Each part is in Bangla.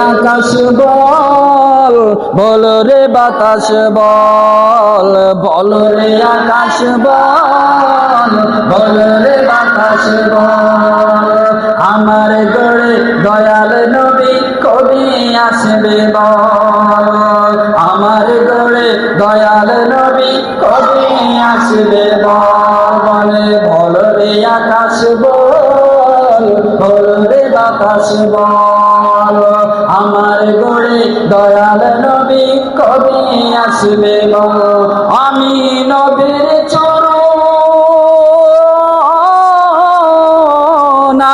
আকাশ বল, বল রে বাতাস বল, বল রে আকাশ বল, বল রে বাতাস বল। আমার গড়ে দয়াল নবী কবি আসবে বল, আমার গড়ে দয়াল নবী কবি আসবে বল। বলে বল রে আকাশ বল, বল রে বাতাস বল, আমার গড়ে দয়াল নবী কবি আসবে বল। আমি নবীর চরণ,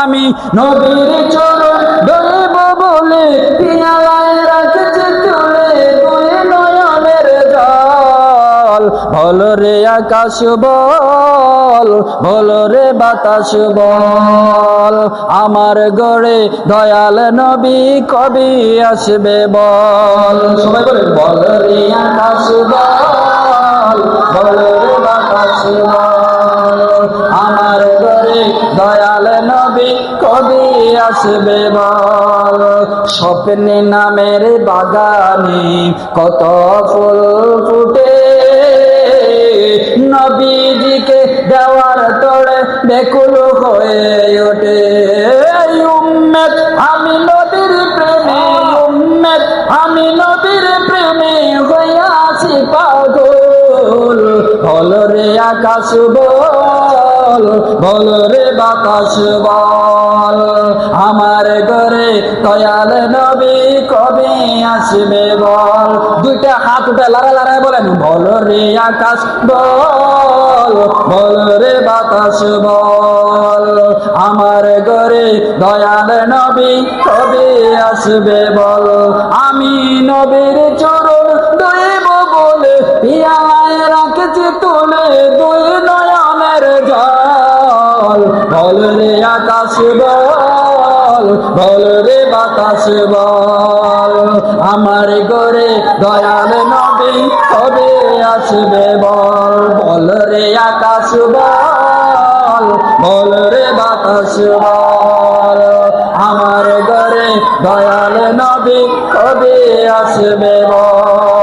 আমি নবীর চরণ ধরব বলে পিয়ালায় রাখছি তুলে দুই নয়নের জল। বল রে আকাশ বল, বল রে বাতাস বল, আমার গড়ে দয়াল নবী কবি আসবে বল। সবাই বলে বল রে আকাশ বল, বল রে বাতাস বল, আমার গড়ে দয়াল নবী কবি আসবে বল। স্বপ্নে নামের বাগানে কত ফুল ফুটে, নবীজিকে দেওয়ার তোড়ে বেকুল হয়ে ওঠে। উম্মত আমি নবীর প্রেমে, উম্মত আমি নবীর প্রেমে হইয়াছি পাগল। বল রে আকাশ বল, বল রে বাতাস বল, আমার ঘরে দয়াল নবী কবি আসবে বল। দুইটা হাত উঠে লড়াই লড়াই বলেন বল রে আকাশ বল, বল রে বাতাস বল, আমার ঘরে দয়াল নবী কবি আসবে বল। আমি নবীর চরণ ধরব বলে পিয়ালায় রাখছি তুলে দুই নয়নের জল। বল রে আকাশ বল, বল রে বাতাস বল, আমার ঘরে দয়াল নবী কবে আসবে বল। বল রে আকাশ বল, বল রে বাতাস বল, আমার ঘরে দয়াল নবী কবে আসবে বল।